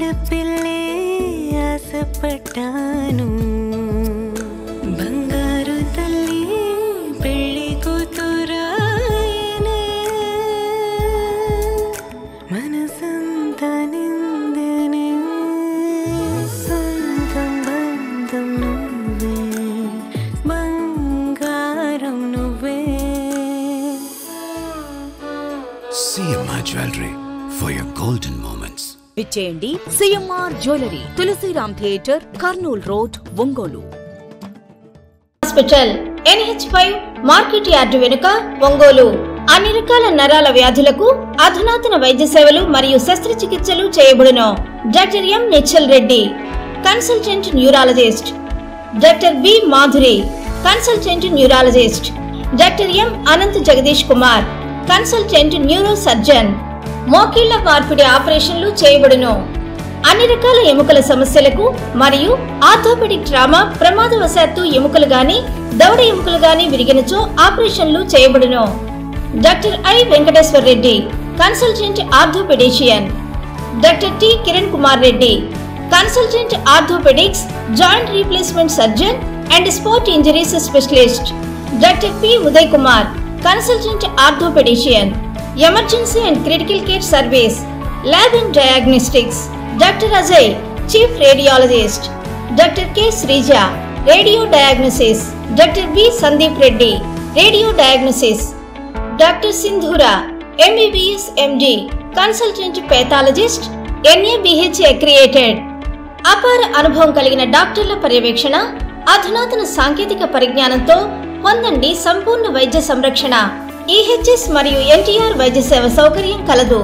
ఆడపిల్లే ఆశపడ్డాను బంగారు తల్లి పెళ్లి కూతురాయనే మనసంతా నిందనే సొంతం బంధం నువ్వే బంగారం నువ్వే CMR Jewelry for your golden moments. విచ్చేయండి CMR jewellery, Tulsiram theatre, Kurnool road, Ongole. Hospital NH5 market yard వెనుక, ఒంగోలు. అన్ని రకాల నరాల వ్యాధులకు అధునాతన వైద్య సేవలు మరియు శస్త్రచికిత్సలు చేయబడును. Doctor M. Nichal Reddy, consultant neurologist. Doctor B. Madhuri, consultant neurologist. Doctor M. Anant Jagadish Kumar, consultant neuro surgeon. మోకీళ్ల మార్పిడి ఆపరేషన్లు చేయబడును. అన్ని రకాల ఎముకల సమస్యలకు మరియు ఆర్థోపెడిక్ ట్రామా, ప్రమాదవశాత్తు ఎముకలు గాని దవడ ఎముకలు గాని విరిగినచో ఆపరేషన్లు చేయబడును. Doctor I. Venkateshwar Reddy, consultant orthopaedician. Doctor T. Kiran Kumar Reddy, consultant orthopaedics, joint replacement surgeon and sport injuries specialist. Doctor P. Uday Kumar, consultant orthopaedician. Emergency and critical care service, lab and diagnostics. Doctor Ajay, chief radiologist. Doctor K. Sreeja, radio diagnosis. Doctor B. Sandeep Reddy, radio diagnosis. Doctor Sindhura, MBBS MD, consultant pathologist, NABH accredited. అపార అనుభవం కలిగిన డాక్టర్ల పర్యవేక్షణ, అధునాతన సాంకేతిక పరిజ్ఞానంతో పొందండి సంపూర్ణ వైద్య సంరక్షణ. EHS మరియు NTR వైద్య సేవ సౌకర్యం కలదు.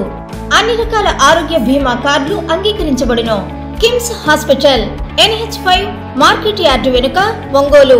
అన్ని రకాల ఆరోగ్య బీమా కార్డులు అంగీకరించబడును. KIMS hospital NH5 market yard వెనుక, ఒంగోలు.